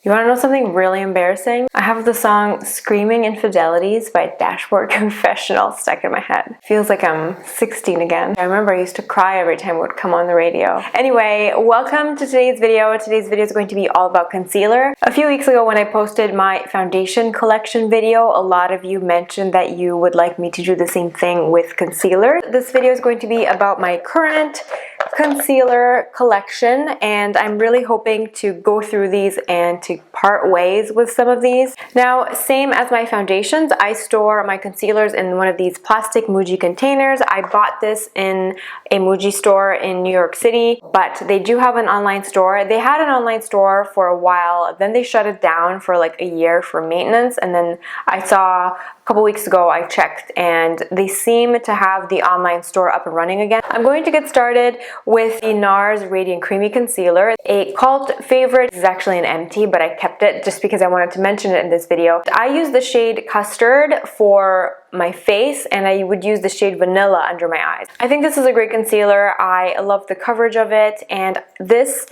You want to know something really embarrassing? I have the song Screaming Infidelities by Dashboard Confessional stuck in my head. Feels like I'm 16 again. I remember I used to cry every time it would come on the radio. Anyway, welcome to today's video. Today's video is going to be all about concealer. A few weeks ago when I posted my foundation collection video, a lot of you mentioned that you would like me to do the same thing with concealer. This video is going to be about my current concealer collection, and I'm really hoping to go through these and to part ways with some of these. Now, same as my foundations, I store my concealers in one of these plastic Muji containers. I bought this in a Muji store in New York City, but they do have an online store. They had an online store for a while, then they shut it down for like a year for maintenance, and then I saw a couple weeks ago I checked and they seem to have the online store up and running again. I'm going to get started with the Nars Radiant Creamy Concealer, a cult favorite. This is actually an empty, but I kept it just because I wanted to mention it in this video. I use the shade Custard for my face, and I would use the shade Vanilla under my eyes. I think this is a great concealer. I love the coverage of it, and this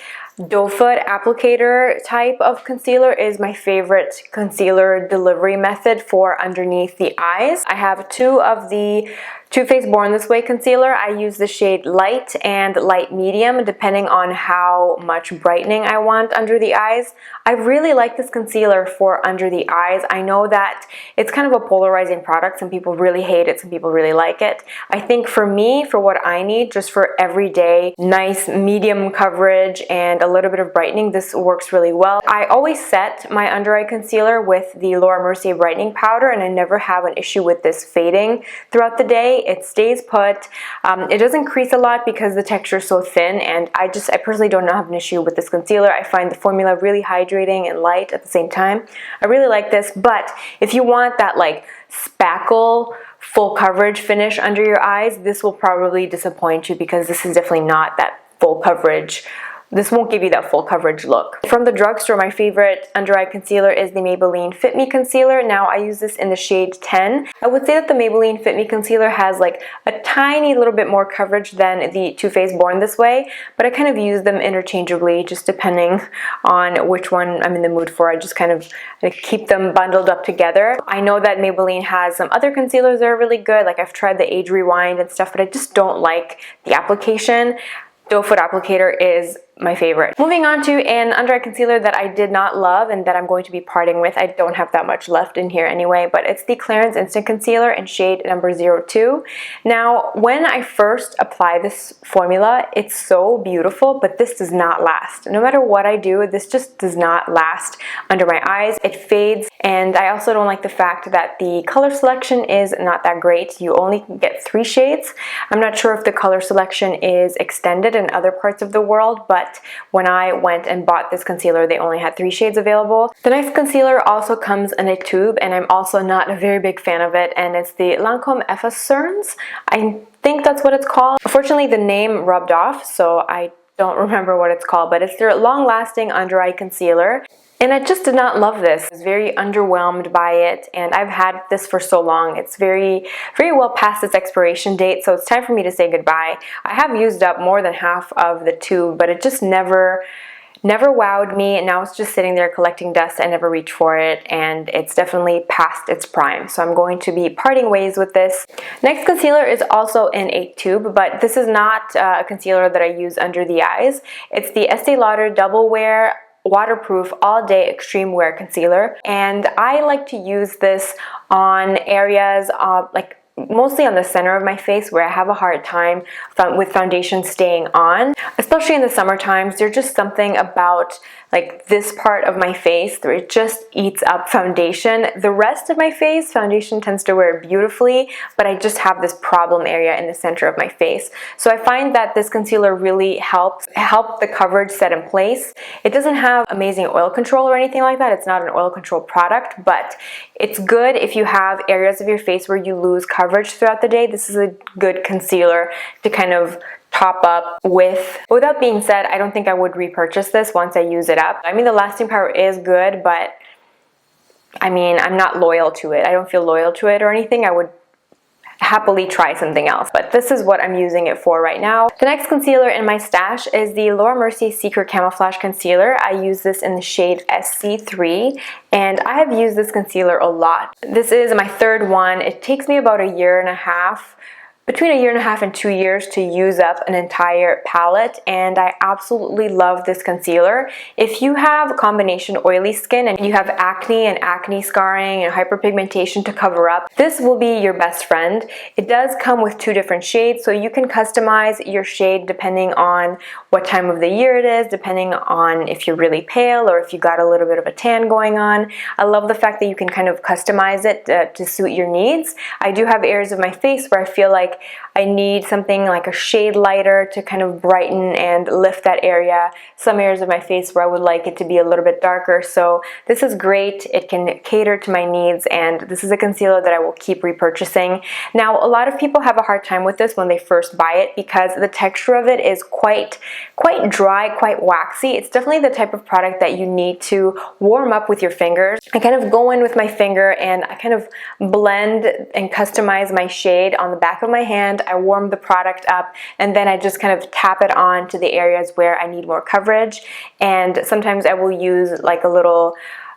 doe foot applicator type of concealer is my favorite concealer delivery method for underneath the eyes. I have two of the Too Faced Born This Way concealer. I use the shade Light and Light Medium depending on how much brightening I want under the eyes. I really like this concealer for under the eyes. I know that it's kind of a polarizing product. Some people really hate it, some people really like it. I think for me, for what I need, just for everyday nice medium coverage and a little bit of brightening, this works really well. I always set my under eye concealer with the Laura Mercier brightening powder, and I never have an issue with this fading throughout the day. It stays put. It doesn't crease a lot because the texture is so thin, and I personally don't have an issue with this concealer. I find the formula really hydrating and light at the same time. I really like this, but if you want that like spackle full coverage finish under your eyes, this will probably disappoint you because this is definitely not that full coverage. This won't give you that full coverage look. From the drugstore, my favorite under eye concealer is the Maybelline Fit Me Concealer. Now I use this in the shade 10. I would say that the Maybelline Fit Me Concealer has like a tiny little bit more coverage than the Too Faced Born This Way, but I kind of use them interchangeably just depending on which one I'm in the mood for. I just kind of keep them bundled up together. I know that Maybelline has some other concealers that are really good, like I've tried the Age Rewind and stuff, but I just don't like the application. Doe foot applicator is my favorite. Moving on to an under eye concealer that I did not love and that I'm going to be parting with. I don't have that much left in here anyway, but it's the Clarins Instant Concealer in shade number 02. Now, when I first apply this formula, it's so beautiful, but this does not last. No matter what I do, this just does not last under my eyes. It fades, and I also don't like the fact that the color selection is not that great. You only get 3 shades. I'm not sure if the color selection is extended in other parts of the world, but when I went and bought this concealer, they only had 3 shades available. The next concealer also comes in a tube, and I'm also not a very big fan of it, and it's the Lancome Effacernes. I think that's what it's called. Unfortunately, the name rubbed off, so I don't remember what it's called, but it's their long-lasting under eye concealer. And I just did not love this. I was very underwhelmed by it, and I've had this for so long. It's very well past its expiration date, so it's time for me to say goodbye. I have used up more than half of the tube, but it just never wowed me, and now it's just sitting there collecting dust. I never reach for it, and it's definitely past its prime. So I'm going to be parting ways with this. Next concealer is also in a tube, but this is not a concealer that I use under the eyes. It's the Estee Lauder Double Wear Waterproof All Day Extreme Wear Concealer, and I like to use this on areas like mostly on the center of my face where I have a hard time with foundation staying on. Especially in the summer times, there's just something about like this part of my face where it just eats up foundation. The rest of my face, foundation tends to wear beautifully, but I just have this problem area in the center of my face. So I find that this concealer really help the coverage set in place. It doesn't have amazing oil control or anything like that. It's not an oil control product, but it's good if you have areas of your face where you lose coverage throughout the day. This is a good concealer to kind of top up with. With that being said, I don't think I would repurchase this once I use it up. I mean, the lasting power is good, but I mean, I'm not loyal to it. I don't feel loyal to it or anything. I would happily try something else, but this is what I'm using it for right now. The next concealer in my stash is the Mercier Secret Camouflage Concealer. I use this in the shade SC3, and I have used this concealer a lot. This is my third one. It takes me about a year and a half, between a year and a half and 2 years to use up an entire palette, and I absolutely love this concealer. If you have combination oily skin and you have acne and acne scarring and hyperpigmentation to cover up, this will be your best friend. It does come with 2 different shades, so you can customize your shade depending on what time of the year it is, depending on if you're really pale or if you got a little bit of a tan going on. I love the fact that you can kind of customize it to suit your needs. I do have areas of my face where I feel like I need something like a shade lighter to kind of brighten and lift that area. Some areas of my face where I would like it to be a little bit darker. So this is great. It can cater to my needs, and this is a concealer that I will keep repurchasing. Now, a lot of people have a hard time with this when they first buy it because the texture of it is quite dry, quite waxy. It's definitely the type of product that you need to warm up with your fingers. I kind of go in with my finger and I kind of blend and customize my shade on the back of my hand. I warm the product up, and then I just kind of tap it on to the areas where I need more coverage. And sometimes I will use like a little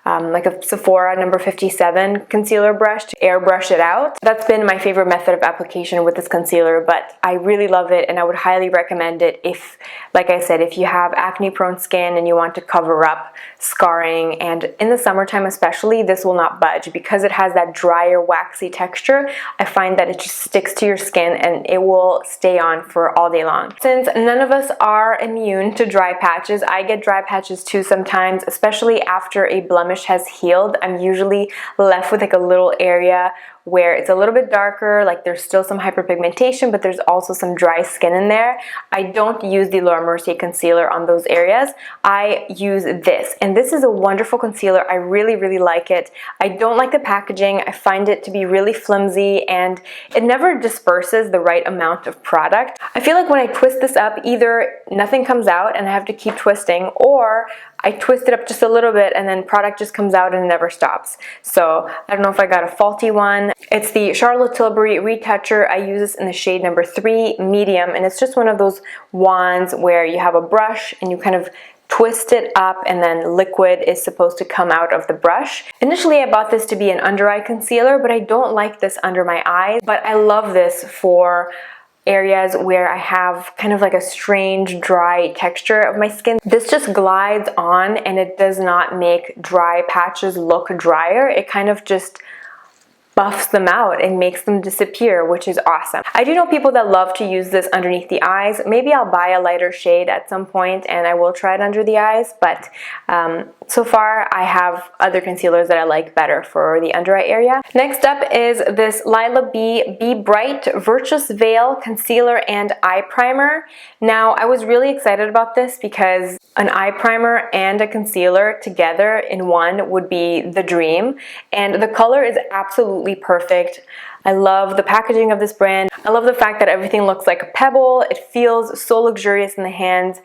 like a Sephora number 57 concealer brush to airbrush it out. That's been my favorite method of application with this concealer, but I really love it and I would highly recommend it if, like I said, if you have acne prone skin and you want to cover up scarring, and in the summertime especially, this will not budge because it has that drier waxy texture. I find that it just sticks to your skin and it will stay on for all day long. Since none of us are immune to dry patches, I get dry patches too sometimes, especially after a blemish has healed. I'm usually left with like a little area where it's a little bit darker, like there's still some hyperpigmentation, but there's also some dry skin in there. I don't use the Mercier concealer on those areas. I use this, and this is a wonderful concealer. I really like it. I don't like the packaging. I find it to be really flimsy and it never disperses the right amount of product. I feel like when I twist this up, either nothing comes out and I have to keep twisting, or I twist it up just a little bit and then product just comes out and never stops. So I don't know if I got a faulty one. It's the Charlotte Tilbury Retoucher. I use this in the shade number 3, medium, and it's just one of those wands where you have a brush and you kind of twist it up and then liquid is supposed to come out of the brush. Initially I bought this to be an under eye concealer, but I don't like this under my eyes, but I love this for areas where I have kind of like a strange dry texture of my skin. This just glides on and it does not make dry patches look drier. It kind of just buffs them out and makes them disappear, which is awesome. I do know people that love to use this underneath the eyes. Maybe I'll buy a lighter shade at some point and I will try it under the eyes, but so far I have other concealers that I like better for the under eye area. Next up is this Lilah Be Bright Virtuous Veil Concealer and Eye Primer. Now, I was really excited about this because an eye primer and a concealer together in one would be the dream, and the color is absolutely perfect. I love the packaging of this brand. I love the fact that everything looks like a pebble. It feels so luxurious in the hands.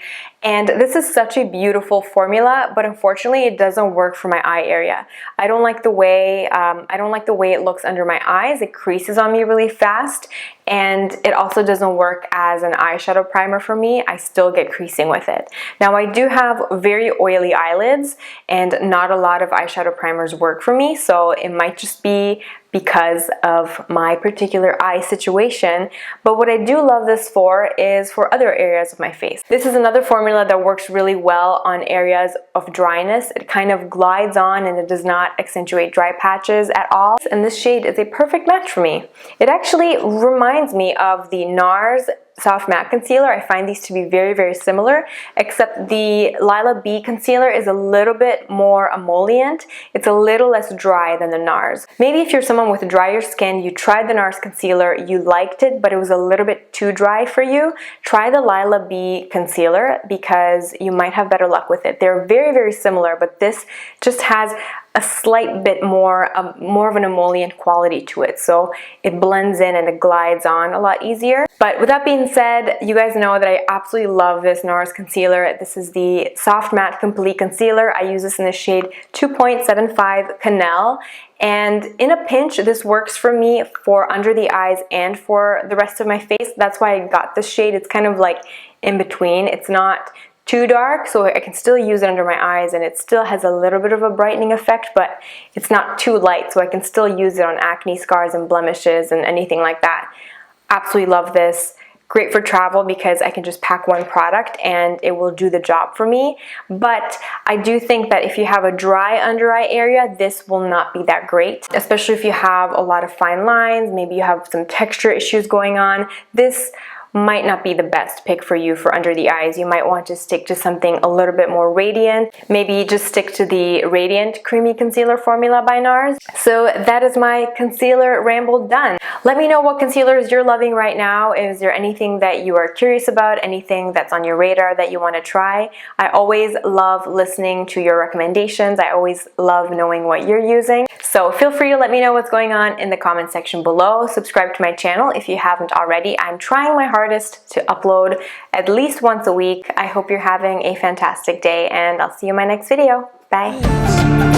And this is such a beautiful formula, but unfortunately it doesn't work for my eye area. I don't like the way it looks under my eyes. It creases on me really fast, and it also doesn't work as an eyeshadow primer for me. I still get creasing with it. Now, I do have very oily eyelids and not a lot of eyeshadow primers work for me, so it might just be because of my particular eye situation. But what I do love this for is for other areas of my face. This is another formula that works really well on areas of dryness. It kind of glides on and it does not accentuate dry patches at all. And this shade is a perfect match for me. It actually reminds me of the Nars Soft Matte Concealer. I find these to be very similar, except the Lilah Be Concealer is a little bit more emollient. It's a little less dry than the Nars. Maybe if you're someone with drier skin, you tried the Nars Concealer, you liked it, but it was a little bit too dry for you, try the Lilah Be Concealer because you might have better luck with it. They're very similar, but this just has a slight bit more of an emollient quality to it, so it blends in and it glides on a lot easier. But with that being said, you guys know that I absolutely love this Nars Concealer. This is the Soft Matte Complete Concealer. I use this in the shade 2.75 Cannelle. And in a pinch, this works for me for under the eyes and for the rest of my face. That's why I got this shade. It's kind of like in between. It's not too dark, so I can still use it under my eyes, and it still has a little bit of a brightening effect, but it's not too light, so I can still use it on acne scars and blemishes and anything like that. Absolutely love this. Great for travel because I can just pack one product and it will do the job for me. But I do think that if you have a dry under eye area, this will not be that great, especially if you have a lot of fine lines, maybe you have some texture issues going on. This might not be the best pick for you for under the eyes. You might want to stick to something a little bit more radiant. Maybe just stick to the Radiant Creamy Concealer formula by Nars. So that is my concealer ramble done. Let me know what concealers you're loving right now. Is there anything that you are curious about, anything that's on your radar that you want to try? I always love listening to your recommendations. I always love knowing what you're using. So feel free to let me know what's going on in the comment section below. Subscribe to my channel if you haven't already. I'm trying my hardest to upload at least once a week. I hope you're having a fantastic day, and I'll see you in my next video. Bye.